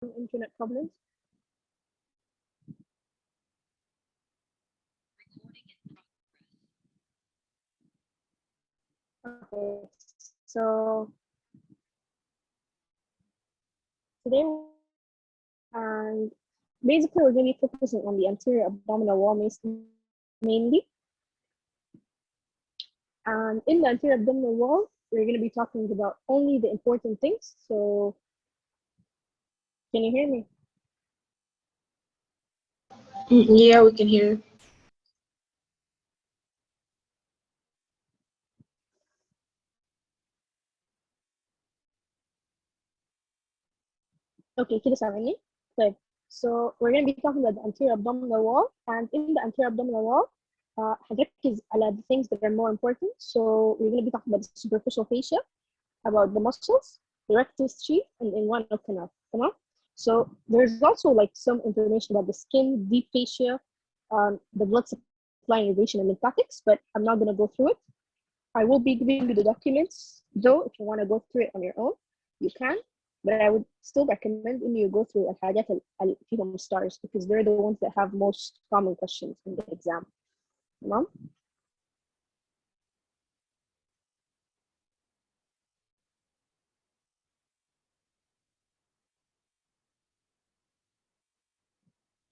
internet problems. Okay, so today, and basically we're going to be focusing on the anterior abdominal wall mainly. And in the anterior abdominal wall, we're going to be talking about only the important things. So, can you hear me? Yeah, we can hear. Okay, كده سامعني؟ طيب, so we're going to be talking about the anterior abdominal wall, and in the anterior abdominal wall, هنركز على the things that are more important. So we're going to be talking about the superficial fascia, about the muscles, the rectus sheath, and inguinal canal. So there's also like some information about the skin, deep fascia, the blood supply, innervation, and lymphatics, but I'm not going to go through it. I will be giving you the documents, though. If you want to go through it on your own, you can. But I would still recommend you go through الحاجات اللي فيهم stars, because they're the ones that have most common questions in the exam. تمام؟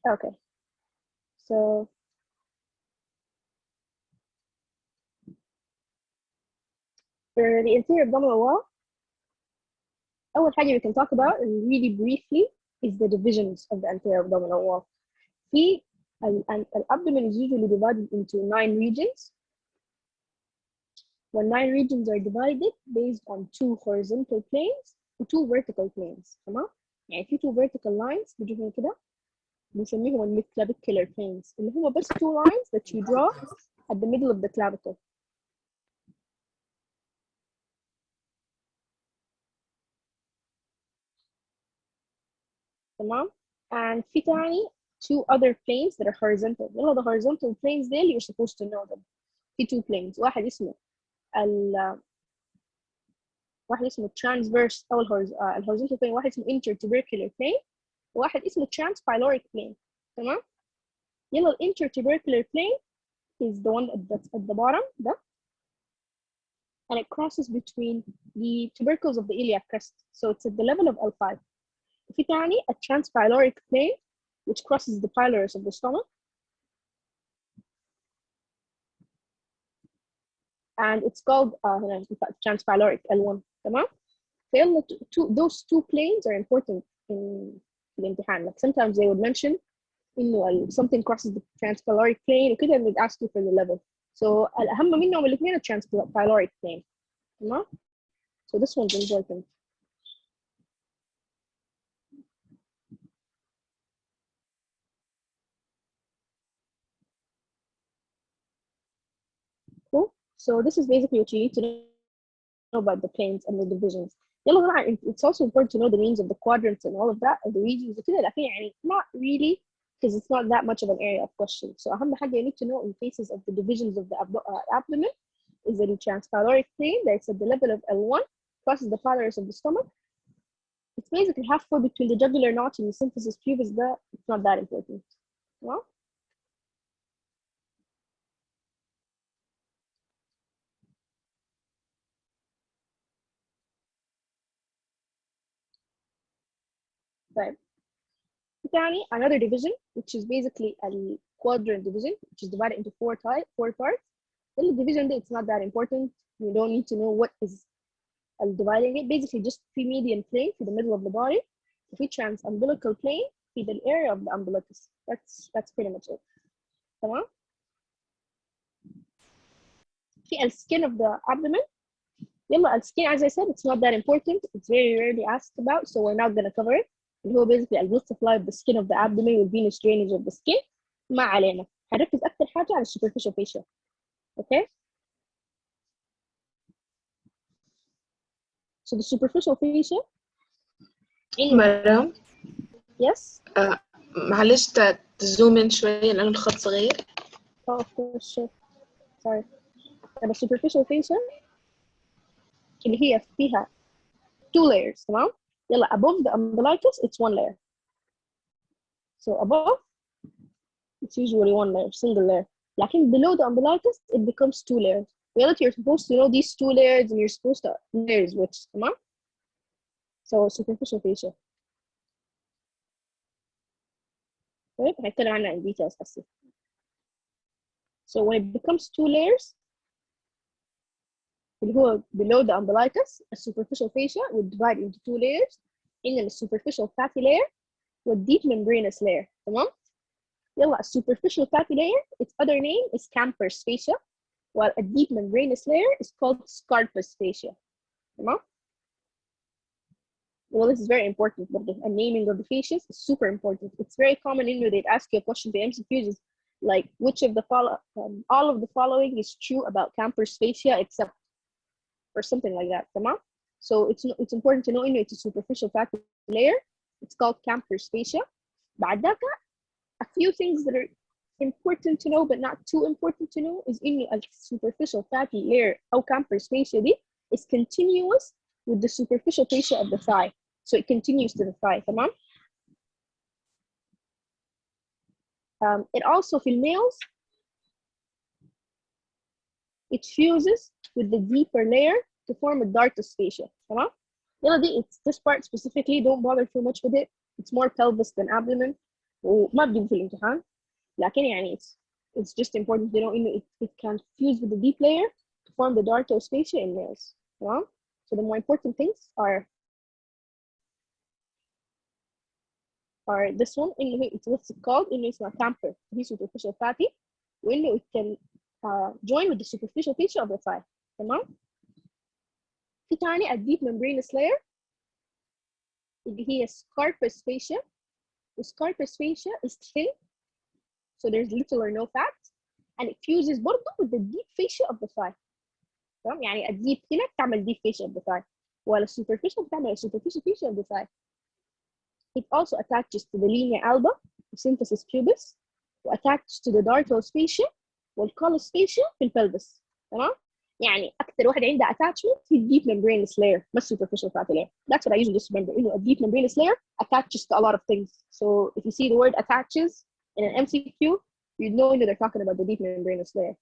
Okay. So for the anterior abdominal wall, أول حاجة we can talk about really briefly is the divisions of the anterior abdominal wall. The abdomen is usually divided into 9 regions. When 9 regions are divided based on 2 horizontal planes and 2 vertical planes. تمام؟ يعني في 2 vertical lines بيجوا كده بنسميهم الميدclavicular planes اللي هم بس 2 lines that you draw at the middle of the clavicle. تمام؟ And في تاني 2 other planes that are horizontal. One of the horizontal planes there you're supposed to know them. في 2 planes. واحد اسمه transverse أو الhorizontal plane. واحد اسمه intertubercular plane. وواحد اسمه transpyloric plane. تمام؟ يلا intertubercular plane is the one that's at the bottom ده. And it crosses between the tubercles of the iliac crest. So it's at the level of L5. في تاني a transpyloric plane which crosses the pylorus of the stomach. And it's called transpyloric L1. تمام؟ فيلا those 2 planes are important in the الامتحان. Like sometimes they would mention إنه something crosses the transpyloric plane وكده and they'd ask you for the level. So الأهم منهم الاثنين transpyloric plane. تمام؟ So this one's important. Cool. So this is basically what you need to know about the planes and the divisions. It's also important to know the names of the quadrants and all of that and the regions. Not really, because it's not that much of an area of question. So أهم حاجة you need to know in cases of the divisions of the abdomen is the transpyloric plane that's at the level of L1 crosses the pylorus of the stomach. It's basically halfway between the jugular notch and the symphysis pubis. It's not that important. Well, طيب. Another division, which is basically a quadrant division, which is divided into 4 parts. The division, it's not that important. You don't need to know what is dividing it. Basically, just the median plane for the middle of the body. If we transumbilical plane for the area of the umbilicus. That's pretty much it. تمام؟ في skin of the abdomen. يلا skin, as I said, it's not that important. It's very rarely asked about, so we're not gonna cover it. اللي هو basically blood supply of the skin of the abdomen with venous drainage of the skin. ما علينا. هنركز أكتر حاجة على superficial fascia. Okay? So the superficial fascia. مرام. Yes. معلش تزوم in شوية لأن الخط صغير. Oh, of course, sure. Sorry. The superficial fascia اللي هي فيها 2 layers. تمام؟ يلا above the umbilicus it's one layer. So above it's usually one layer, single layer. لكن below the umbilicus it becomes two layers. Reality, you're supposed to know these two layers and you're supposed to layers which, تمام? So superficial fascia. طيب هنتكلم عنها in details بس. So when it becomes two layers, اللي هو below the umbilicus, a superficial fascia would divide into two layers, in a superficial fatty layer with deep membranous layer. تمام؟ يلا, a superficial fatty layer, its other name is Camper's fascia, while a deep membranous layer is called Scarpa's fascia. تمام? Well, this is very important, but the naming of the fascias is super important. It's very common in they'd ask you a question, the MCQs is like, which of the all of the following is true about Camper's fascia except, or something like that, تمام? So it's important to know it's a superficial fatty layer. It's called Camper's fascia. بعد ذاك, a few things that are important to know but not too important to know is a superficial fatty layer أو Camper's fascia دي is continuous with the superficial fascia of the thigh. So it continues to the thigh, تمام? It also, في males, it fuses with the deeper layer to form a dartus fascia, تمام? يلا دي, it's this part specifically, don't bother too much with it. It's more pelvis than abdomen. وما بجيبه في الامتحان. لكن يعني it's just important to know it can fuse with the deep layer to form the dartus fascia in males, تمام? So the more important things are this one, it's what's it called, it's not camper, it's superficial fatty, it can join with the superficial fascia of the thigh, تمام? في تاني a deep membranous layer اللي هي Scarpa's fascia. The Scarpa's fascia is thin, so there's little or no fat, and it fuses برضه with the deep fascia of the thigh. تمام؟ يعني a deep هنا بتعمل deep fascia of the thigh, while a superficial بتعمل superficial fascia of the thigh. It also attaches to the linea alba, symphysis pubis, واttaches to the dartos fascia والcollis fascia في البلبس. تمام؟ يعني أكثر واحد عندها attachment هي deep membranous layer, not superficial fatty layer. That's what I usually just remember. A deep membranous layer attaches to a lot of things. So if you see the word attaches in an MCQ, you know they're talking about the deep membranous layer.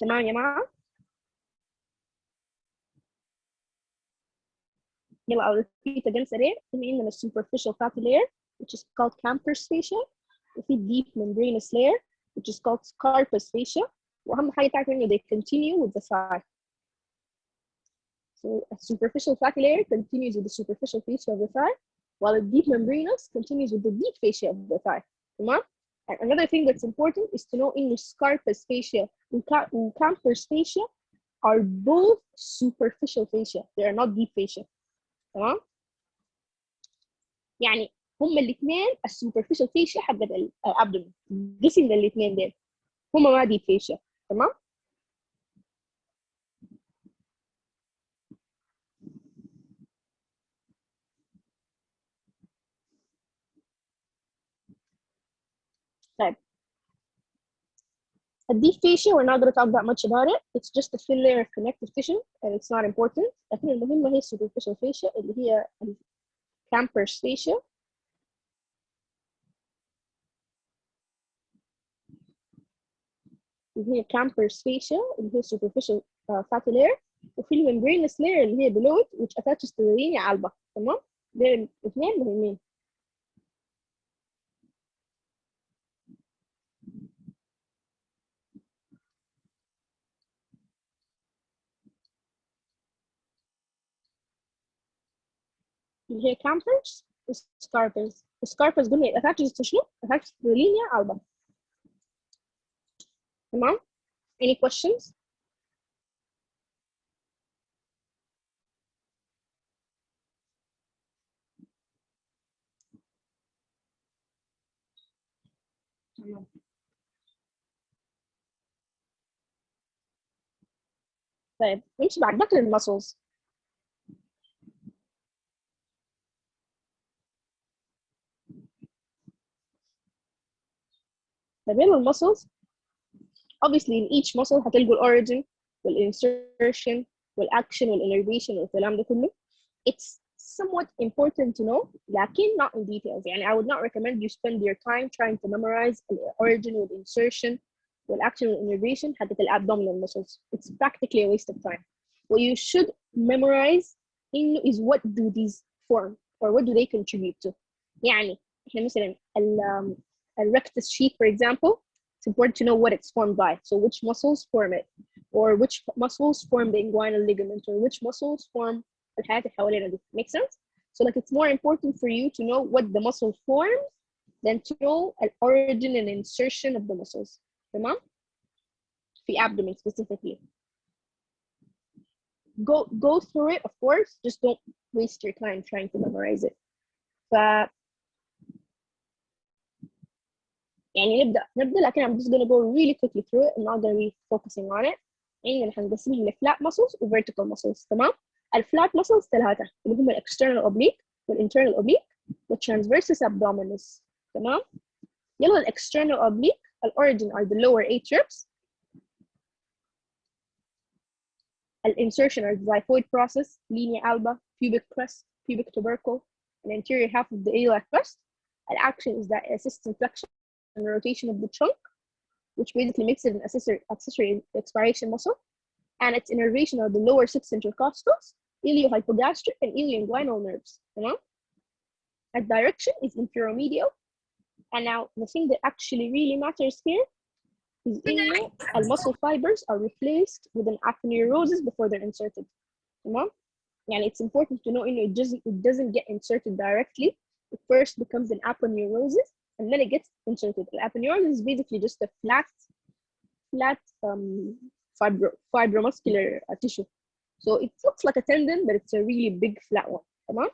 تمام يا جماعة؟ يلا, I'll repeat again سريع. in a superficial fatty layer, which is called Camper's fascia, وفي deep membranous layer, which is called Scarpa's fascia. وأهم حاجة تعرف إنه they continue with the thigh. So a superficial fatty layer continues with the superficial fascia of the thigh, while a deep membranous continues with the deep fascia of the thigh. تمام? And another thing that's important is to know in Scarpa's fascia and Camper's fascia are both superficial fascia. They are not deep fascia. تمام؟ يعني هما الاثنين السوبرفيشال فيشيا حقت الابدومين قسم للاثنين دول هما ما ديب فيشيا. تمام؟ طيب, a deep fascia, we're not going to talk that much about it. It's just a thin layer of connective tissue and it's not important. لكن المهمة هي superficial fascia اللي هي Camper's fascia. اللي هي Camper's fascia اللي هي superficial fatty layer, وفي membranous layer اللي هي below it which attaches to the linea alba. تمام؟ دول الاثنين مهمين. اللي هي Camper's Scarpa's. Scarpa's قلنا it attaches to شنو؟ attaches to the linea alba. تمام؟ Any questions? طيب, نمشي بعد ذاك للمسلز. طيب, المسلز obviously in each muscle هتلقوا الاوريجن والinsertion والaction والinnervation والكلام ده كله. It's somewhat important to know, لكن not in details. يعني I would not recommend you spend your time trying to memorize the origin والinsertion والaction والinnervation حتى الabdominal muscles. It's practically a waste of time. What you should memorize is what do these form or what do they contribute to. يعني احنا مثلا rectus sheath, for example, it's important to know what it's formed by. So which muscles form it, or which muscles form the inguinal ligament, or which muscles form الحاجات اللي حوالينا دي. Make sense? So like it's more important for you to know what the muscle forms than to know the origin and insertion of the muscles. تمام؟ في abdomen specifically. Go through it, of course. Just don't waste your time trying to memorize it. ف يعني نبدأ لكن I'm just gonna go really quickly through it. I'm not gonna be focusing on it. يعني هنقسمهم ل flat muscles و vertical muscles. تمام؟ الفلات muscles ثلاثة اللي هم external oblique والinternal oblique والtransversus abdominis. تمام؟ يلا external oblique origin are the lower 8 ribs. Insertion are the xiphoid process, linea alba, pubic crest, pubic tubercle, and anterior half of the iliac crest. Action is that assists flexion and rotation of the trunk, which basically makes it an accessory expiration muscle. And its innervation are the lower 6 intercostals, iliohypogastric, and ilioinguinal nerves. And direction is inferior-medial. And now the thing that actually really matters here is the muscle fibers are replaced with an aponeurosis before they're inserted. And it's important to know it doesn't get inserted directly. It first becomes an aponeurosis and then it gets inserted. The aponeurosis is basically just a flat fibromuscular tissue. So it looks like a tendon, but it's a really big flat one. تمام؟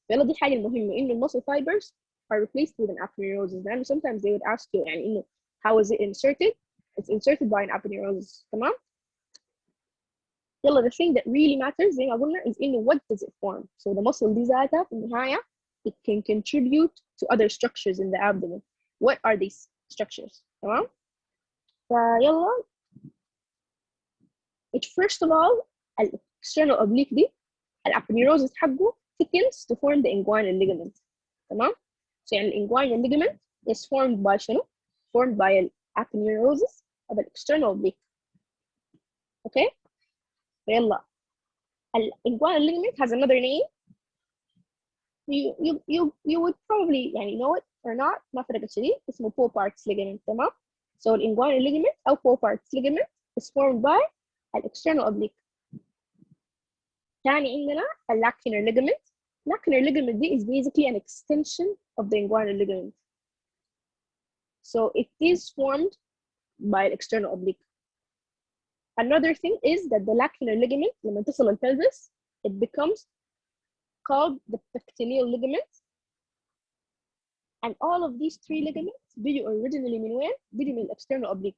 فيلا دي حاجة المهمة إنه muscle fibers are replaced with an aponeurosis. And sometimes they would ask you يعني إنه how is it inserted? It's inserted by an aponeurosis. تمام؟ يلا the thing that really matters زي ما قلنا is إنه what does it form? So the muscle دي ذاتها في النهاية it can contribute to other structures in the abdomen. What are these structures? تمام؟ فيلا which first of all external oblique دي aponeurosis حقه thickens to form the inguinal ligament. تمام؟ So يعني inguinal ligament is formed by شنو؟ Formed by aponeurosis of an external oblique. Okay? فيلا inguinal ligament has another name. You would probably يعني know it or not. ما فرق كثير. اسمه Popart's ligament. تمام؟ So the inguinal ligament أو Popart's ligament is formed by an external oblique. ثاني عندنا lacunar ligament. Lacunar ligament is basically an extension of the inguinal ligament. So it is formed by an external oblique. Another thing is that the lacunar ligament, لما تصل البلفس, it becomes called the pectineal ligament. And all of these three ligaments بيجوا originally من وين؟ بيجوا من external oblique.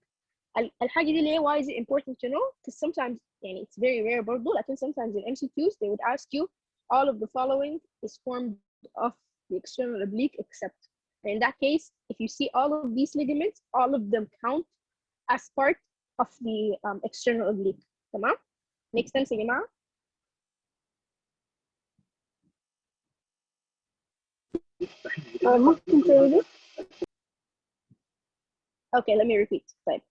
الحاجة دي ليه why is it important to know? Because sometimes يعني it's very rare برضو لكن sometimes in MCQs they would ask you all of the following is formed of the external oblique except. And in that case, if you see all of these ligaments, all of them count as part of the external oblique. تمام؟ Make sense يا جماعة؟ ممكن تقولي؟ Okay, let me repeat. طيب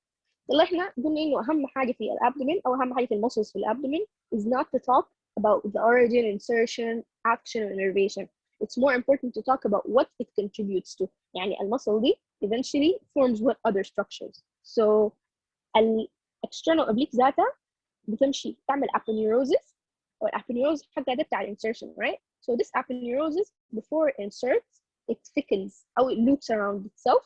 يلا احنا قلنا انه اهم حاجه في الابدومين او اهم حاجه في المسلز في الابدومين is not to talk about the origin, insertion, action, and innervation. It's more important to talk about what it contributes to. يعني المسل دي eventually forms what other structures. So external oblique ذاتها بتمشي تعمل aponeurosis or aponeurosis حقها ده بتاع insertion, right? So this aponeurosis before it inserts it thickens or it loops around itself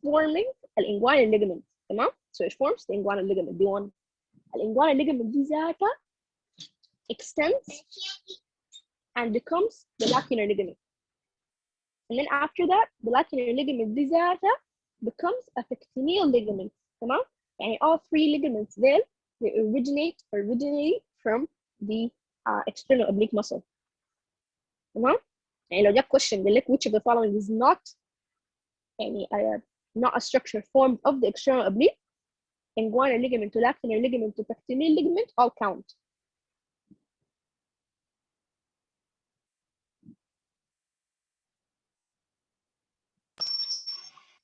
forming an inguinal ligament. تمام؟ So it forms the inguinal ligament B1. الinguinal ligament دي ذاتها extends and becomes the lacunar ligament. And then after that, the lacunar ligament دي ذاتها becomes a pectineal ligament. تمام؟ يعني all three ligaments there they originate from the external oblique muscle. تمام؟ يعني لو جاك question قال لك which of the following is not يعني not a structure formed of the external oblique inguinal ligament to lacteal ligament to pectineal ligament all count.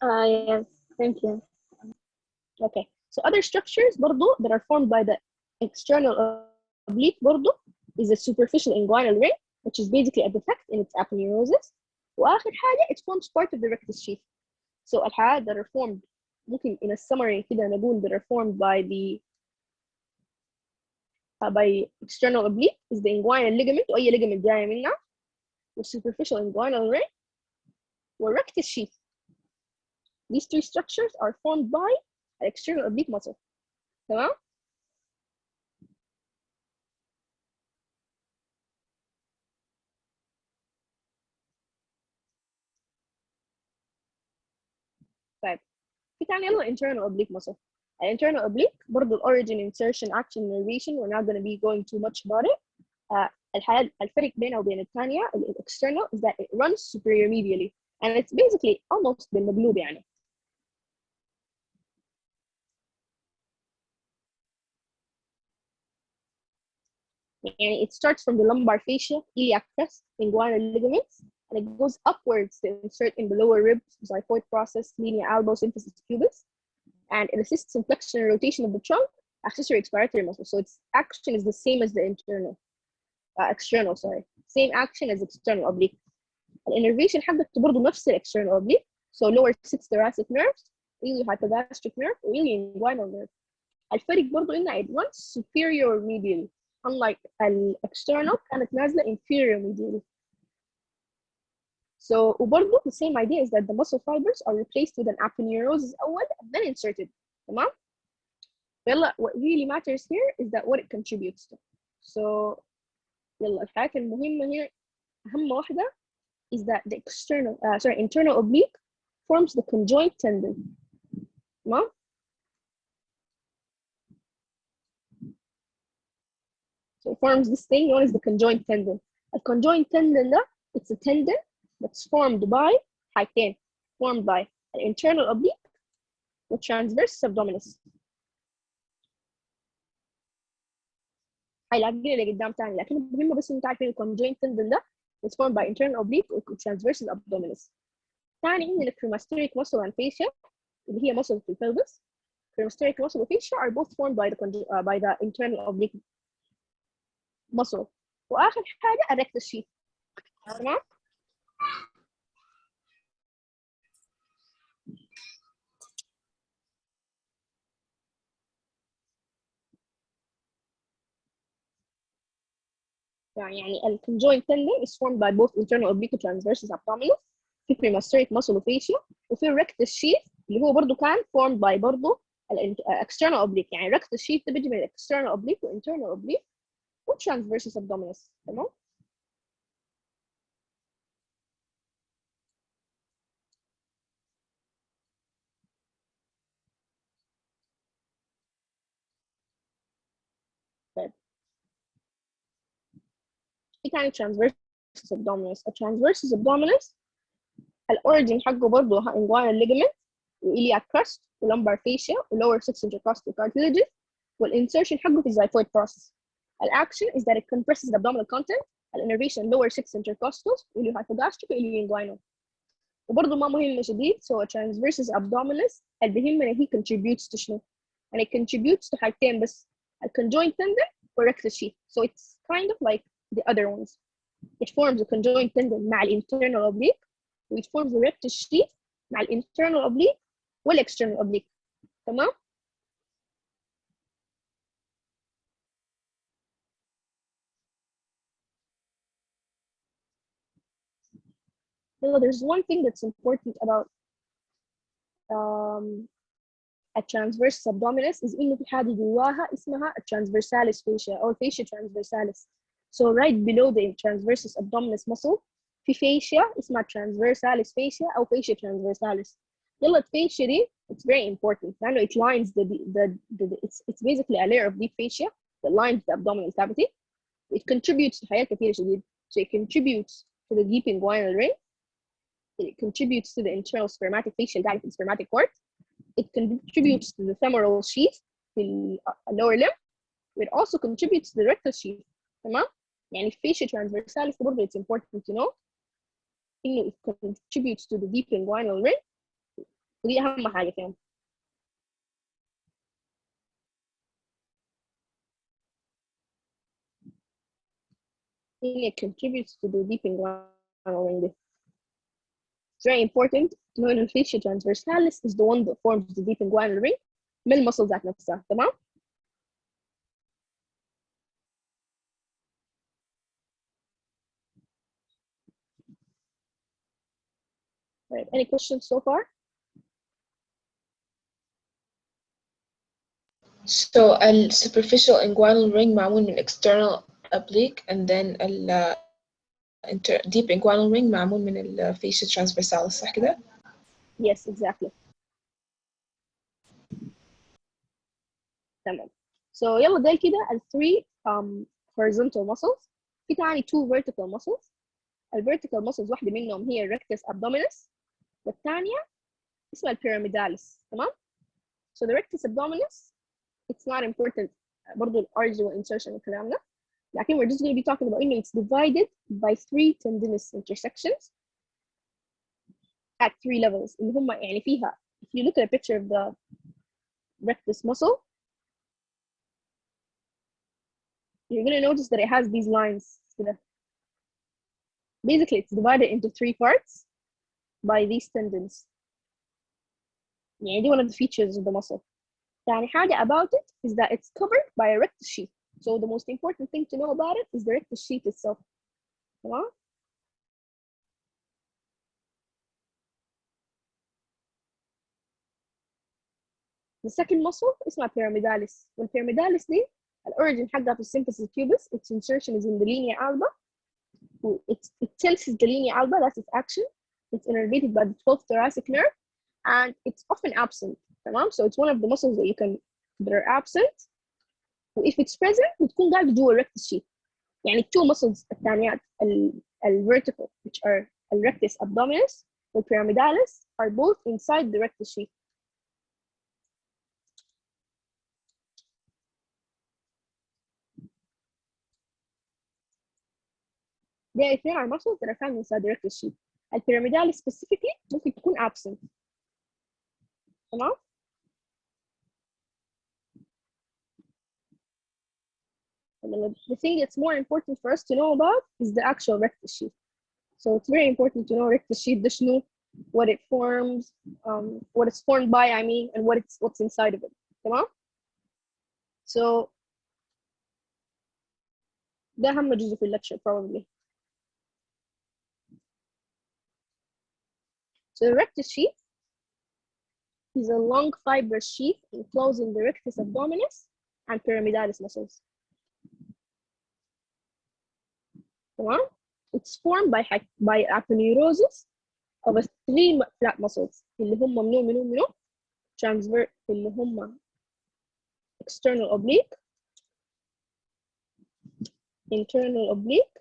Yes, thank you. Okay, so other structures برضو that are formed by the external oblique برضو is a superficial inguinal ring, which is basically a defect in its aponeurosis. وآخر حاجة it forms part of the rectus sheath. So الحالات that are formed ممكن in a summary كده نقول that are formed by the by external oblique is the inguinal ligament وأي ligament جاية منها والsuperficial inguinal ring والrectus sheath. These three structures are formed by an external oblique muscle. تمام؟ طيب في تاني يلا internal oblique muscle. Internal oblique برضه origin insertion action innervation we're not going to be going too much about it. الفرق بينه وبين الثانية external is that it runs superior medially and it's basically almost بالمقلوب يعني. يعني it starts from the lumbar fascia, iliac crest, inguinal ligaments, and it goes upwards to insert in the lower ribs, xiphoid process, linea elbow, symphysis pubis, and it assists in flexion and rotation of the trunk, accessory expiratory muscle. So its action is the same as the external, same action as external oblique. الانرفيشن حقته برضه نفس external oblique, so lower 6 thoracic nerves, iliac hypogastric nerve, iliac inguinal nerve. الفرق برضه إنه it runs superior medially, unlike external كانت نازلة inferior medially. So وبرضه the same idea is that the muscle fibers are replaced with an aponeurosis أول and then inserted. تمام؟ يلا what really matters here is that what it contributes to. So يلا الحاجات المهمة هنا أهم واحدة is that the internal oblique forms the conjoined tendon. تمام؟ So it forms this thing known as the conjoined tendon. A conjoined tendon it's a tendon that's formed by حاجتين, formed by an internal oblique with transverse abdominis. هيلاقينا اللي قدام تاني لكن مهمة بس انتوا عارفين الconjoined tendon ده is formed by internal oblique with transverse abdominis. ثاني عندنا cremasteric muscle and fascia اللي هي muscle في pelvis. Cremasteric muscle and fascia are both formed by the internal oblique muscle. واخر حاجه الrectus sheath. تمام؟ يعني conjoined tendon is formed by both internal oblique and transversus abdominis. في cremasteric muscle fascia وفي rectus sheath اللي هو برضه كان formed by برضه external oblique. يعني rectus sheath ده بيجي من external oblique و internal oblique و transversus abdominis. تمام؟ طيب في تاني transversus abdominis. A transversus abdominis الاوريجين حقه برضه inguinal ligament وإلياك crest ولمبر fascia ولور 6 intercostal cartilages والinsertion حقه في xiphoid process. الأكشن is that it compresses the abdominal content, الinnervation lower 6 intercostals iliac hypogastric وiliac inguinal. وبرضه ما مهم شديد so a transversus abdominis اللي بيهمنا he contributes to شنو؟ and it contributes to حاجتين بس الconjoined tendon والrectus sheath. So it's kind of like the other ones. It forms a conjoined tendon مع internal oblique which forms the rectus sheath مع internal oblique والexternal oblique. تمام؟ There's one thing that's important about a transversus abdominis is إنه في حاجة جواها اسمها transversalis fascia أو fascia transversalis. So right below the transversus abdominis muscle في fascia اسمها transversalis fascia أو fascia transversalis. يلا الفاشيا دي it's very important لأنه it lines it's basically a layer of deep fascia that lines the abdominal cavity. It contributes to حاجات كثيرة شديد. So it contributes to the deep inguinal ring. It contributes to the internal spermatic fascia guide in spermatic cord. it contributes to the femoral sheath في lower limb. It also contributes to the rectus sheath. تمام؟ يعني fascia transversalis برضه it's important to know إنه it contributes to the deep inguinal ring. ودي أهم حاجة فيهم. It contributes to the deep inguinal ring. It's very important to know that fascia transversalis is the one that forms the deep inguinal ring من المسل ذات نفسها. تمام؟ Right. Any questions so far? So a superficial inguinal ring معمول من external oblique and then deep inguinal ring معمول من fascia transversalis صح كده؟ Yes, exactly. تمام. So يلا ده كده ال 3 horizontal muscles. في تاني 2 vertical muscles. ال vertical muscles واحدة منهم هي rectus abdominus والثانية اسمها pyramidalis. تمام. So the rectus abdominus it's not important برضو ال arch insertion والكلام ده. لكن we're just going to be talking about إنه it's divided by 3 tendinous intersections at 3 levels اللي هم يعني فيها if you look at a picture of the rectus muscle you're going to notice that it has these lines. Basically, it's divided into 3 parts by these tendons. يعني دي one of the features of the muscle. يعني حاجة about it is that it's covered by a rectus sheath. So the most important thing to know about it is the rectus sheath itself. تمام؟ The second muscle اسمها pyramidalis. والpyramidalis دي الorigin حقها في symphysis pubis. Its insertion is in the linea alba. It tenses the linea alba, that's its action. It's innervated by the 12th thoracic nerve, and it's often absent. تمام? So it's one of the muscles that are absent. If it's present, بتكون قاعدة جوا rectus sheath. يعني two muscles الثانيات vertical, which are rectus abdominis and pyramidalis, are both inside the rectus sheath. There are 3 muscles that are found inside the rectus sheath. الpyramidalis specifically ممكن تكون absent. تمام؟ The thing that's more important for us to know about is the actual rectus sheath. So it's very important to know rectus sheath, the شنو, what it forms, what it's formed by, I mean, and what's inside of it. تمام? So ده أهم جزء في lecture probably. So the rectus sheath is a long fibrous sheath enclosing the rectus abdominis and pyramidalis muscles. تمام? It's formed by aponeurosis of 3 flat muscles اللي هم منو transverse اللي هم external oblique, internal oblique,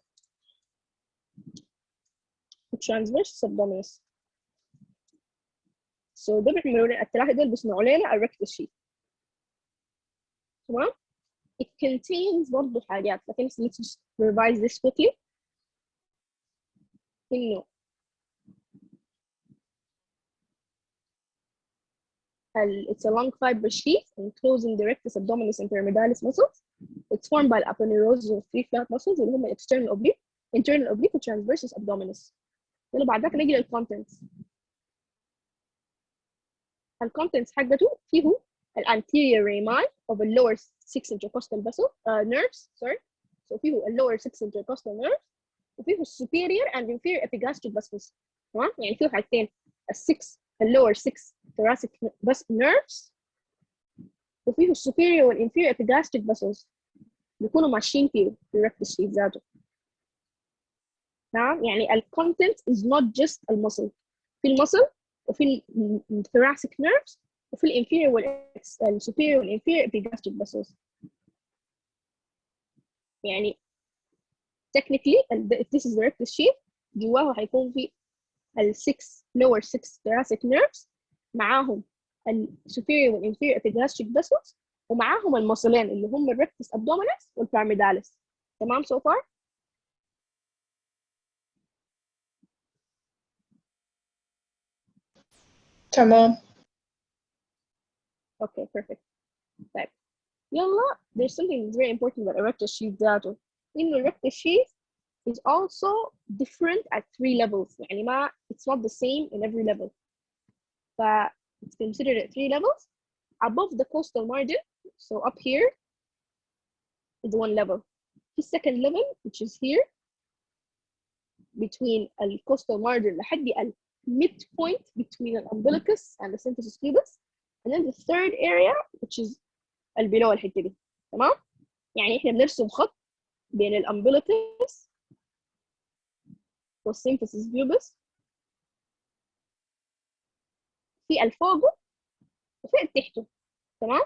transverse abdominis. So ده بيعملوا لنا الثلاثة دول بيصنعوا لنا الريكتس شيت. تمام؟ It contains برضه حاجات لكن let's just revise this quickly. إنه it's a long fibrous sheath enclosing the rectus abdominis and pyramidalis muscles. It's formed by aponeurosis of 3 flat muscles اللي هم external oblique, internal oblique, transversus abdominis. يلا بعد ذاك نجي للcontents. الcontents حقته فيه anterior rami of the lower 6 intercostal nerves. So فيه lower 6 intercostal nerves وفيه superior and inferior epigastric vessels. تمام؟ يعني فيه حاجتين lower 6 thoracic nerves وفيه superior and inferior epigastric vessels بيكونوا ماشيين في الريكتس شيت ذاته. تمام؟ يعني الcontent is not just المسل. في المسل وفي thoracic nerves وفي الانفيريور والسوبيريور والانفيريور epigastric vessels. يعني technically if this is the rectus sheath جواه هيكون في lower 6 thoracic nerves معاهم السوبيريور والانفيريور epigastric vessels ومعاهم المصلين اللي هم الريكتس abdominis والبيراميداليس. تمام so far؟ تمام. Okay, perfect. طيب يلا there's something that's very important about erector sheath ذاته إنه erector sheath is also different at 3 levels. يعني ما it's not the same in every level. ف it's considered at 3 levels. Above the costal margin, so up here is one level. The second level, which is here, between the costal margin لحد ال midpoint between the umbilicus and the symphysis pubis. And then the third area, which is below الحتة دي. تمام؟ يعني احنا بنرسم خط بين الامبليكس والسيمفيسيس بيوبس في الفوقه وفي تحته. تمام؟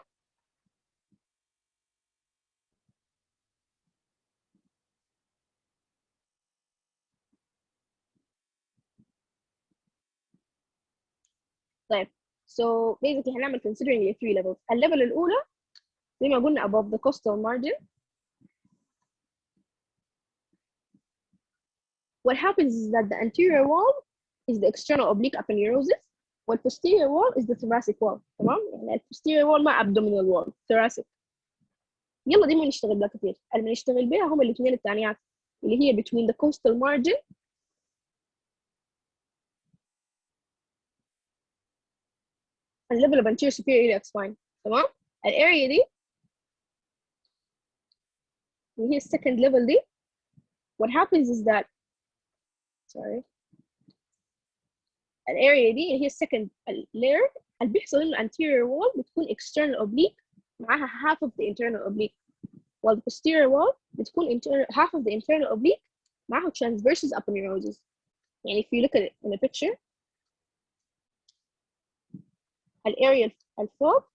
طيب so basically هنعمل considering the 3 levels. الليفل الأولى زي ما قلنا above the costal margin. What happens is that the anterior wall is the external oblique aponeurosis while posterior wall is the thoracic wall. تمام؟ يعني posterior wall مع abdominal wall thoracic. يلا دي ما نشتغل بها كثير. اللي بنشتغل بها هم الاثنين الثانيات اللي هي between the costal margin and level of anterior superior iliac spine. تمام؟ الاريا دي اللي هي second level دي what happens is that sorry الاريا دي اللي هي second layer اللي بيحصل انه anterior wall بتكون external oblique معاها half of the internal oblique while the posterior wall بتكون half of the internal oblique معاها transversus aponeurosis. يعني if you look at it in a picture الاريا الفوق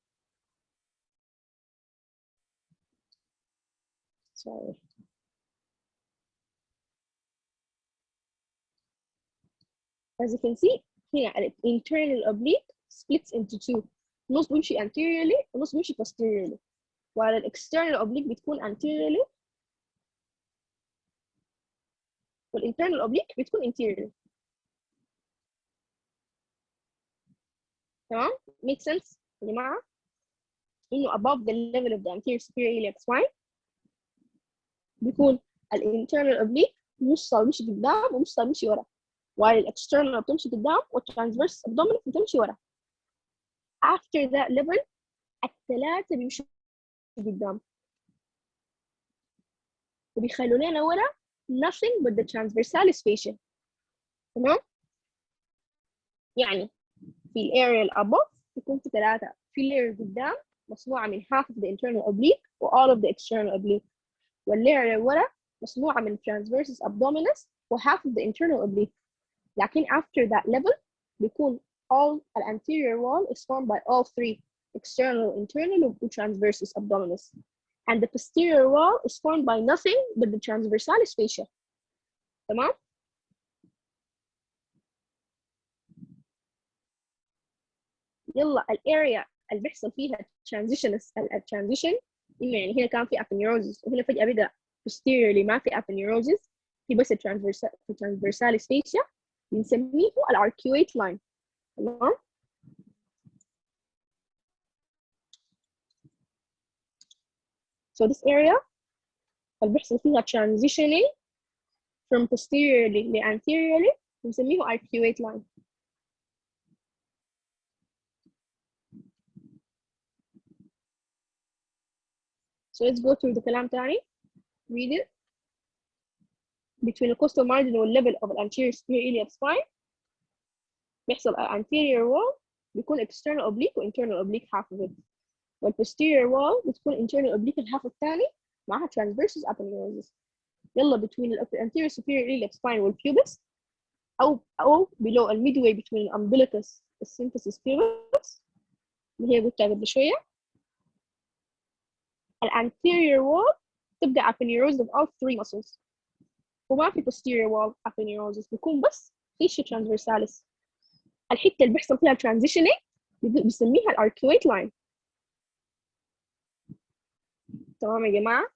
sorry as you can see هنا internal oblique splits into two. نص بيمشي anteriorly ونص بيمشي posteriorly while the external oblique بتكون anteriorly والinternal oblique بتكون interiorly. تمام؟ make sense يا جماعة؟ إنه above the level of the anterior superior iliac spine بيكون الinternal oblique نصها بيمشي قدام ونصها بيمشي ورا while external بتمشي قدام والtransverse abdominus بتمشي ورا. after that level الثلاثة بيمشوا قدام وبيخلوا لنا ورا nothing but the transversalis fascia. تمام؟ يعني في الاريا above بيكون في ثلاثة في layer قدام مصنوعة من half of the internal oblique و all of the external oblique والlayer ورا مصنوعة من transversus abdominis و half of the internal oblique. لكن after that level بيكون all the anterior wall is formed by all three external, internal and transversus abdominis and the posterior wall is formed by nothing but the transversalis fascia. تمام؟ يلا الاريا اللي بيحصل فيها الترانزيشن انه يعني هنا كان في aponeurosis وهنا فجأة بقى posteriorly ما في aponeurosis في بس transversalis fascia بنسميه الاركيويت لاين. تمام؟ so this area اللي بيحصل فيها transitioning from posteriorly ل anteriorly بنسميه arcuate line. So let's go through the كلام تاني. Read it. Between the costal margin and level of the anterior superior iliac spine بيحصل anterior wall بيكون external oblique و internal oblique half of it. والposterior wall بتكون internal oblique الhalf الثاني معها transversus aponeurosis. يلا between the anterior superior iliac spine والpubis أو below the midway between the umbilicus and symphysis pubis اللي هي قلتها قبل شوية. الانتيريور wall تبقى aponeurosis of all three muscles وما في posterior wall aponeurosis بيكون بس fascia transversalis. الحتة اللي بيحصل فيها transitioning بنسميها الاركويت لاين. تمام يا جماعة؟